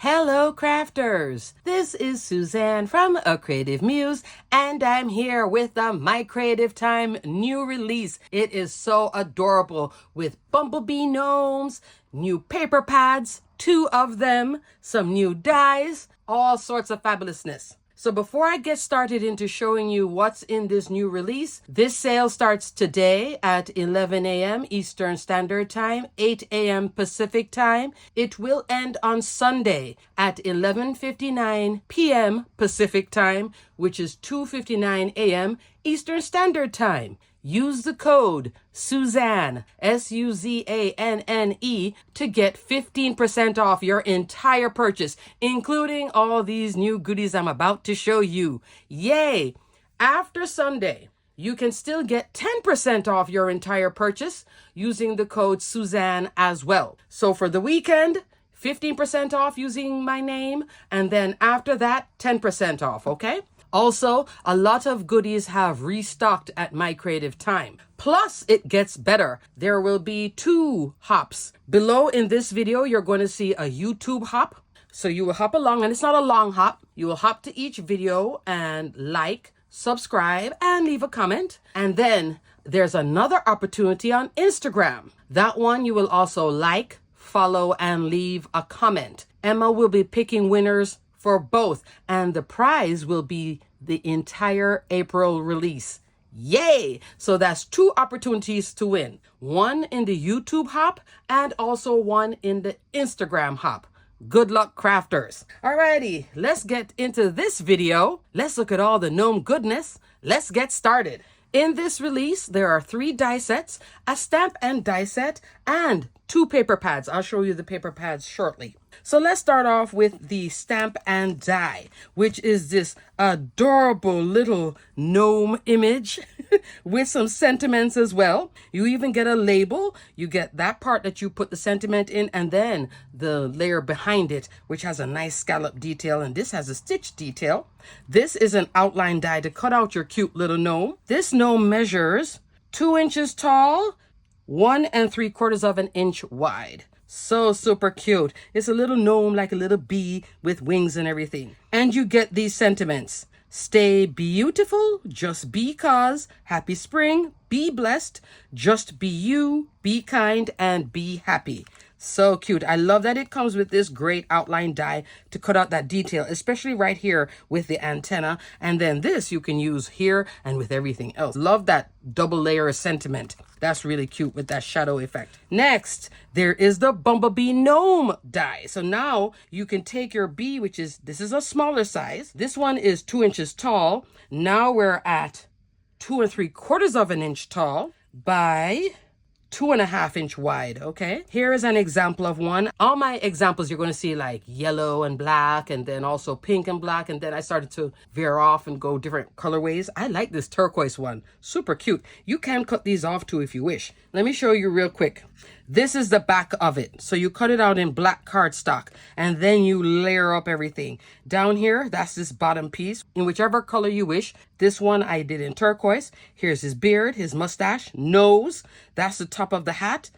Hello, crafters! This is Suzanne from A Creative Muse, and I'm here with the My Creative Time new release. It is so adorable with bumblebee gnomes, new paper pads, 2 of them, some new dies, all sorts of fabulousness. So before I get started into showing you what's in this new release, this sale starts today at 11 a.m. Eastern Standard Time, 8 a.m. Pacific Time. It will end on Sunday at 11:59 p.m. Pacific Time, which is 2:59 a.m. Eastern Standard Time. Use the code Suzanne, SUZANNE, to get 15% off your entire purchase, including all these new goodies I'm about to show you. Yay! After Sunday, you can still get 10% off your entire purchase using the code Suzanne as well. So for the weekend, 15% off using my name, and then after that, 10% off, okay? Also, a lot of goodies have restocked at My Creative Time. Plus, it gets better. There will be 2 hops. Below in this video, you're going to see a YouTube hop. So you will hop along, and it's not a long hop. You will hop to each video and like, subscribe, and leave a comment. And then there's another opportunity on Instagram. That one you will also like, follow, and leave a comment. Emma will be picking winners for both, and the prize will be the entire April release. Yay! So that's 2 opportunities to win. One in the YouTube hop and also one in the Instagram hop. Good luck, crafters. Alrighty, let's get into this video. Let's look at all the gnome goodness. Let's get started. In this release, there are 3 die sets, a stamp and die set, and 2 paper pads. I'll show you the paper pads shortly. So let's start off with the stamp and die, which is this adorable little gnome image with some sentiments as well. You even get a label. You get that part that you put the sentiment in, and then the layer behind it, which has a nice scallop detail, and this has a stitch detail. This is an outline die to cut out your cute little gnome. This gnome measures 2 inches tall, 1 3/4 inch wide. So super cute. It's a little gnome, like a little bee with wings and everything. And you get these sentiments. Stay beautiful, just because. Happy spring, be blessed, just be you, be kind, and be happy. So cute. I love that it comes with this great outline die to cut out that detail, especially right here with the antenna. And then this you can use here and with everything else. Love that double layer of sentiment. That's really cute with that shadow effect. Next, there is the bumblebee gnome die. So now you can take your bee, this is a smaller size. This one is 2 inches tall. Now we're at 2 3/4 inch tall by 2.5 inch wide. Okay, here is an example of one. All my examples you're going to see like yellow and black, and then also pink and black, and then I started to veer off and go different colorways. I like this turquoise one, super cute. You can cut these off too if you wish. Let me show you real quick. This is the back of it. So you cut it out in black cardstock, and then you layer up everything. Down here, that's this bottom piece in whichever color you wish. This one I did in turquoise. Here's his beard, his mustache, nose. That's the top of the hat,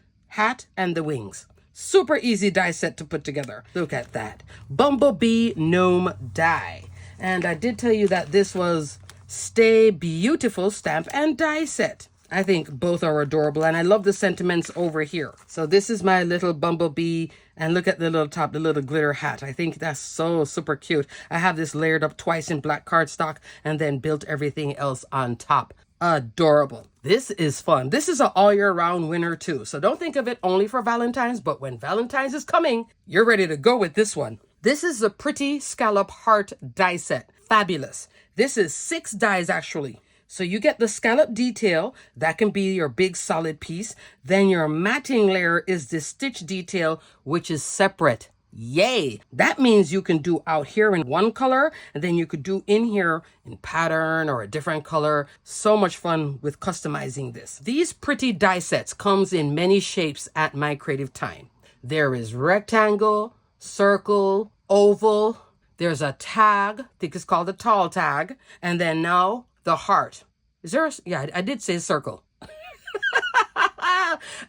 and the wings. Super easy die set to put together. Look at that. Bumblebee gnome die. And I did tell you that this was Stay Beautiful stamp and die set. I think both are adorable, and I love the sentiments over here. So this is my little bumblebee, and look at the little top, the little glitter hat. I think that's so super cute. I have this layered up twice in black cardstock and then built everything else on top. Adorable. This is fun. This is an all year round winner too. So don't think of it only for Valentine's, but when Valentine's is coming, you're ready to go with this one. This is the pretty scallop heart die set. Fabulous. This is 6 dies actually. So you get the scallop detail, that can be your big solid piece. Then your matting layer is the stitch detail, which is separate. Yay! That means you can do out here in one color, and then you could do in here in pattern or a different color. So much fun with customizing this. These pretty die sets comes in many shapes at My Creative Time. There is rectangle, circle, oval. There's a tag, I think it's called a tall tag. And then now the heart. Is there yeah, I did say circle.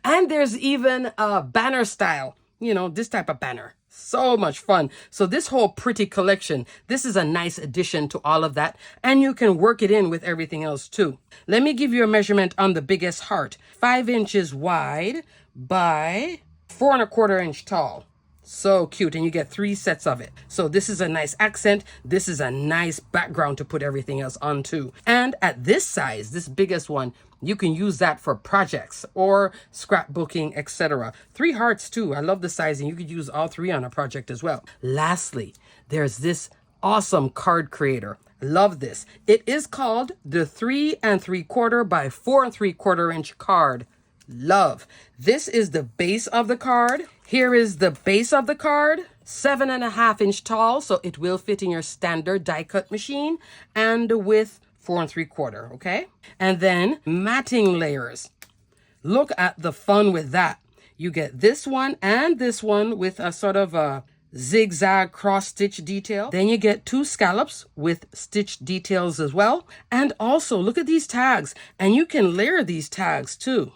And there's even a banner style, this type of banner. So much fun. So this whole pretty collection, this is a nice addition to all of that. And you can work it in with everything else too. Let me give you a measurement on the biggest heart. 5 inches wide by 4¼ inch tall. So cute. And you get 3 sets of it. So this is a nice accent. This is a nice background to put everything else onto. And at this size, this biggest one, you can use that for projects or scrapbooking, etc. 3 hearts too. I love the sizing. You could use all 3 on a project as well. Lastly, there's this awesome card creator. Love this. It is called the 3¾ by 4¾ inch card. Love. This is the base of the card. Here is the base of the card. 7½ inch tall, so it will fit in your standard die cut machine, and with 4¾ okay? And then matting layers. Look at the fun with that. You get this one and this one with a sort of a zigzag cross stitch detail. Then you get 2 scallops with stitch details as well. And also look at these tags, and you can layer these tags too.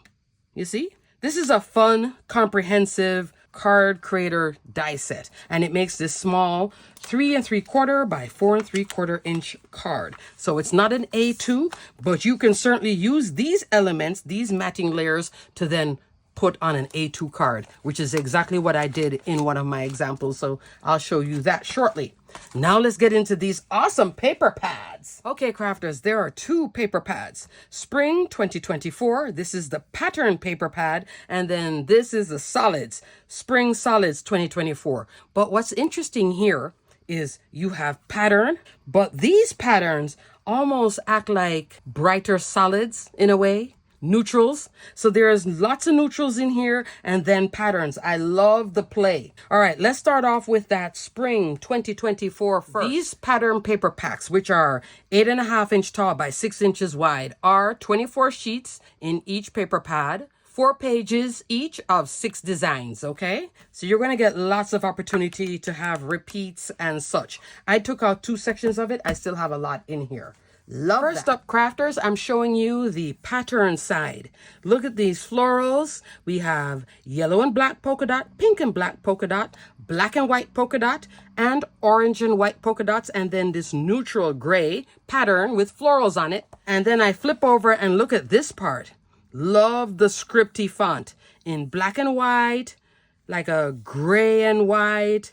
You see? This is a fun, comprehensive card creator die set, and it makes this small 3¾ by 4¾ inch card. So it's not an A2, but you can certainly use these elements, these matting layers, to then put on an A2 card, which is exactly what I did in one of my examples. So I'll show you that shortly. Now let's get into these awesome paper pads. Okay, crafters, there are 2 paper pads. Spring 2024, this is the pattern paper pad, and then this is the solids, Spring Solids 2024. But what's interesting here is you have pattern, but these patterns almost act like brighter solids in a way. Neutrals. So there's lots of neutrals in here, and then patterns. I love the play. All right, let's start off with that Spring 2024 first. These pattern paper packs, which are 8½ inch tall by 6 inches wide, are 24 sheets in each paper pad. 4 pages each of 6 designs, okay? So you're going to get lots of opportunity to have repeats and such. I took out 2 sections of it. I still have a lot in here. Love First up, crafters, I'm showing you the pattern side. Look at these florals. We have yellow and black polka dot, pink and black polka dot, black and white polka dot, and orange and white polka dots, and then this neutral gray pattern with florals on it. And then I flip over and look at this part. Love the scripty font in black and white, like a gray and white,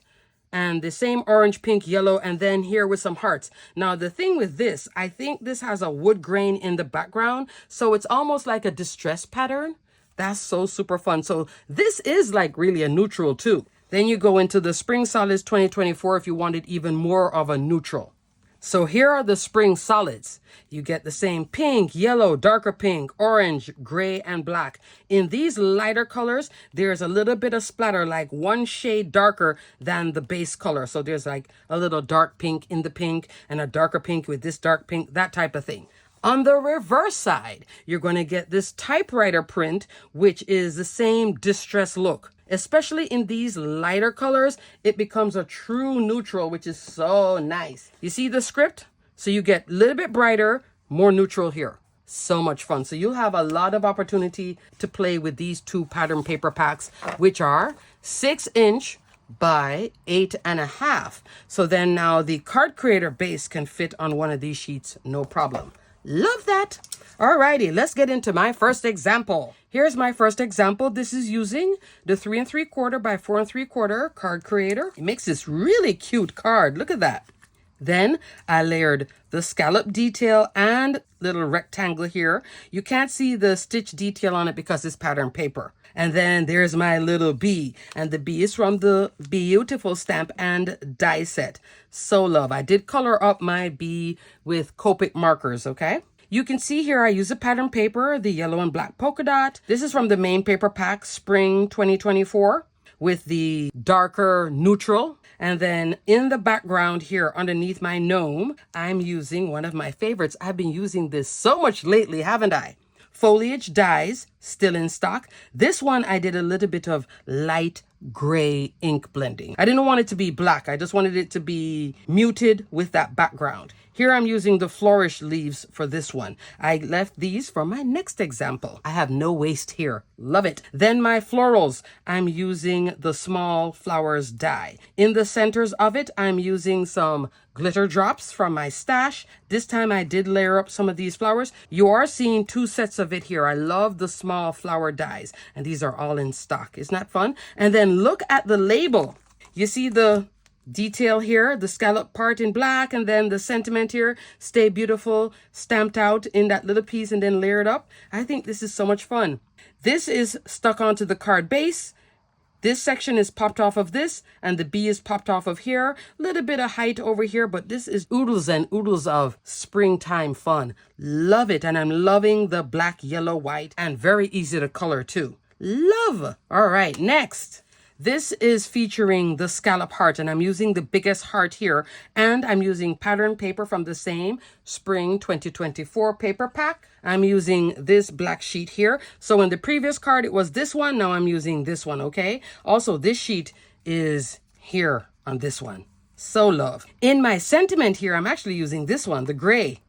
and the same orange, pink, yellow, and then here with some hearts. Now, the thing with this, I think this has a wood grain in the background, so it's almost like a distress pattern. That's so super fun. So this is like really a neutral too. Then you go into the Spring Solids 2024 if you wanted even more of a neutral. So here are the Spring Solids. You get the same pink, yellow, darker pink, orange, gray, and black. In these lighter colors, there's a little bit of splatter, like 1 shade darker than the base color. So there's like a little dark pink in the pink and a darker pink with this dark pink, that type of thing. On the reverse side, you're going to get this typewriter print, which is the same distress look. Especially in these lighter colors, it becomes a true neutral, which is so nice. You see the script? So you get a little bit brighter, more neutral here. So much fun. So you'll have a lot of opportunity to play with these 2 pattern paper packs, which are 6 inch by 8½. So then now the card creator base can fit on one of these sheets, no problem. Love that. Alrighty, let's get into my first example. Here's my first example. This is using the 3¾ by 4¾ card creator. It makes this really cute card. Look at that. Then I layered the scallop detail and little rectangle here. You can't see the stitch detail on it because it's pattern paper. And then there's my little bee. And the bee is from the Beautiful Stamp and Die Set. So love. I did color up my bee with Copic markers, okay? You can see here I use a pattern paper, the yellow and black polka dot. This is from the main paper pack, Spring 2024, with the darker neutral. And then in the background here underneath my gnome, I'm using one of my favorites. I've been using this so much lately, haven't I? Foliage Dies still in stock. This one I did a little bit of light gray ink blending. I didn't want it to be black. I just wanted it to be muted with that background. Here I'm using the flourish leaves for this one. I left these for my next example. I have no waste here. Love it. Then my florals, I'm using the small flowers die. In the centers of it, I'm using some glitter drops from my stash. This time I did layer up some of these flowers. You are seeing 2 sets of it here. I love the small flower dies, and these are all in stock. Isn't that fun? And then look at the label. You see the detail here, the scallop part in black, and then the sentiment here, stay beautiful, stamped out in that little piece and then layered up. I think this is so much fun. This is stuck onto the card base. This section is popped off of this, and the bee is popped off of here. A little bit of height over here, but this is oodles and oodles of springtime fun. Love it, and I'm loving the black, yellow, white, and very easy to color too. Love! All right, next. This is featuring the scallop heart, and I'm using the biggest heart here, and I'm using pattern paper from the same spring 2024 paper pack. I'm using this black sheet here. So in the previous card, it was this one. Now I'm using this one, okay? Also, this sheet is here on this one. So love. In my sentiment here, I'm actually using this one, the gray.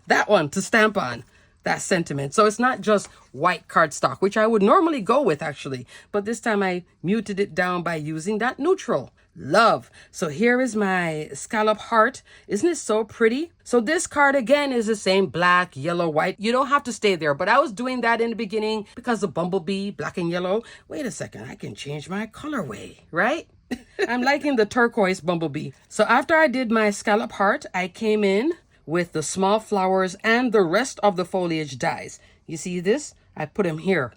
That one to stamp on. That sentiment. So it's not just white cardstock, which I would normally go with actually, but this time I muted it down by using that neutral. Love. So here is my scallop heart. Isn't it so pretty? So this card again is the same black, yellow, white. You don't have to stay there, but I was doing that in the beginning because the bumblebee, black and yellow. Wait a second, I can change my colorway, right? I'm liking the turquoise bumblebee. So after I did my scallop heart, I came in with the small flowers and the rest of the foliage dies. You see this? I put them here.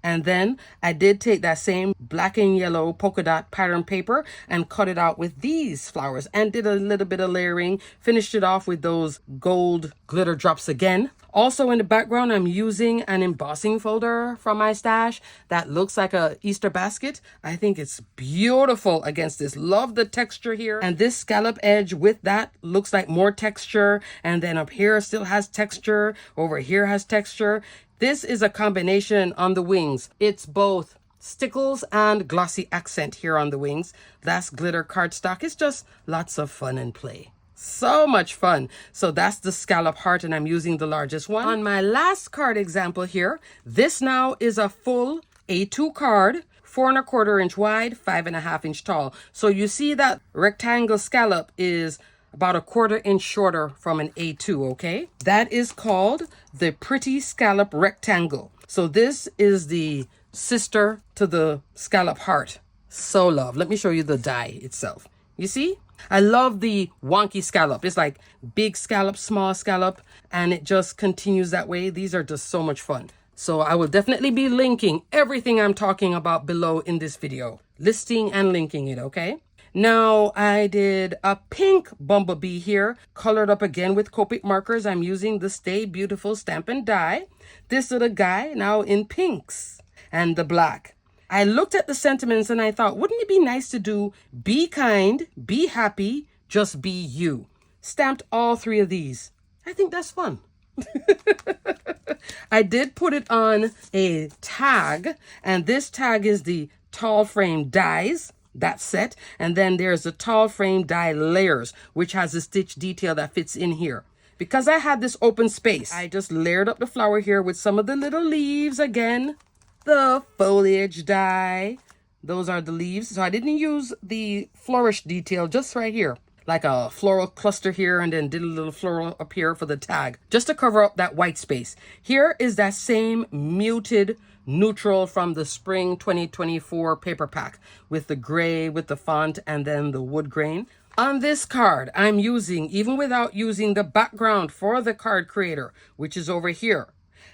And then I did take that same black and yellow polka dot pattern paper and cut it out with these flowers and did a little bit of layering, finished it off with those gold glitter drops again. Also in the background, I'm using an embossing folder from my stash that looks like a Easter basket. I think it's beautiful against this. Love the texture here. And this scallop edge with that looks like more texture. And then up here still has texture. Over here has texture. This is a combination on the wings. It's both stickles and glossy accent here on the wings. That's glitter cardstock. It's just lots of fun and play. So much fun. So that's the scallop heart, and I'm using the largest one. On my last card example here, this now is a full A2 card, 4 1/4 inch wide, 5 1/2 inch tall. So you see that rectangle scallop is about 1/4 inch shorter from an A2, okay? That is called the Pretty Scallop Rectangle. So this is the sister to the scallop heart. So love. Let me show you the die itself. You see? I love the wonky scallop. It's like big scallop, small scallop, and it just continues that way. These are just so much fun. So I will definitely be linking everything I'm talking about below in this video. Listing and linking it, okay? Now I did a pink bumblebee here, colored up again with Copic markers. I'm using the Stay Beautiful stamp and die. This little guy now in pinks and the black. I looked at the sentiments and I thought, wouldn't it be nice to do be kind, be happy, just be you? Stamped all 3 of these. I think that's fun. I did put it on a tag, and this tag is the tall frame dies. That set, and then there's the tall frame die layers, which has a stitch detail that fits in here. Because I had this open space, I just layered up the flower here with some of the little leaves again. The foliage die, those are the leaves. So I didn't use the flourish detail, just right here, like a floral cluster here, and then did a little floral up here for the tag, just to cover up that white space. Here is that same muted neutral from the spring 2024 paper pack with the gray, with the font, and then the wood grain. On this card, I'm using, even without using the background for the card creator, which is over here,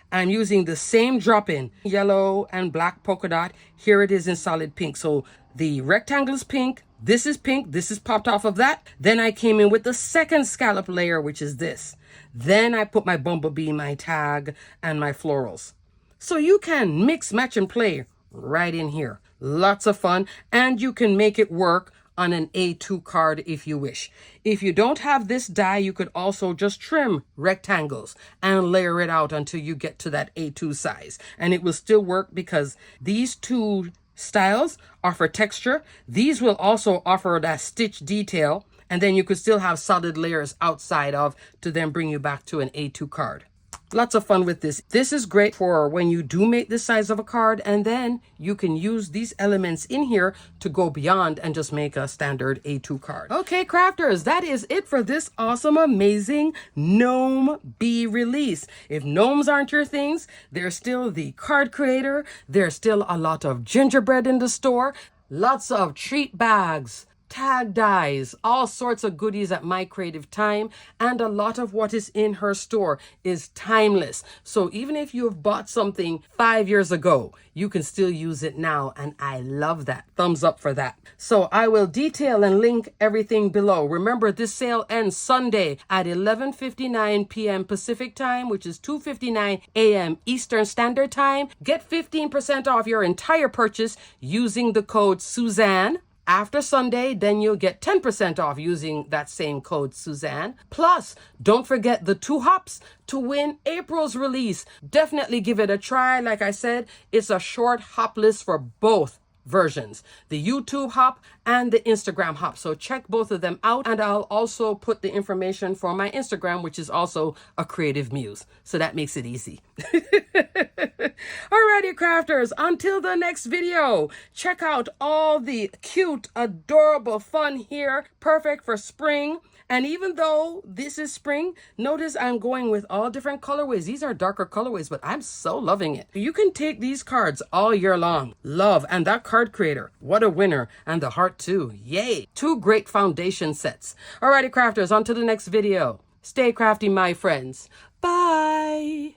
I'm using the same drop-in yellow and black polka dot. Here it is in solid pink. So the rectangle is pink. This is pink. This is popped off of that. Then I came in with the second scallop layer, which is this. Then I put my bumblebee, my tag, and my florals. So you can mix, match, and play right in here. Lots of fun. And you can make it work on an A2 card if you wish. If you don't have this die, you could also just trim rectangles and layer it out until you get to that A2 size. And it will still work because these two styles offer texture. These will also offer that stitch detail. And then you could still have solid layers outside of to then bring you back to an A2 card. Lots of fun with this. This is great for when you do make this size of a card, and then you can use these elements in here to go beyond and just make a standard A2 card. Okay, crafters, that is it for this awesome, amazing gnome bee release. If gnomes aren't your things, there's still the card creator. There's still a lot of gingerbread in the store. Lots of treat bags, tag dies, all sorts of goodies at mycreativetime, and a lot of what is in her store is timeless. So even if you have bought something 5 years ago, you can still use it now, and I love that. Thumbs up for that. So I will detail and link everything below. Remember, this sale ends Sunday at 11:59 p.m. Pacific time, which is 2:59 a.m. Eastern Standard Time. Get 15% off your entire purchase using the code Suzanne. After Sunday, then you'll get 10% off using that same code, Suzanne. Plus, don't forget the 2 hops to win April's release. Definitely give it a try. Like I said, it's a short hop list for both versions, the YouTube hop and the Instagram hop. So check both of them out, and I'll also put the information for my Instagram, which is also a creative muse. So that makes it easy. Alrighty, crafters, until the next video, check out all the cute, adorable fun here, perfect for spring. And even though this is spring, notice I'm going with all different colorways. These are darker colorways, but I'm so loving it. You can take these cards all year long. Love. And that card creator, what a winner. And the heart too. Yay. 2 great foundation sets. Alrighty, crafters, on to the next video. Stay crafty, my friends. Bye.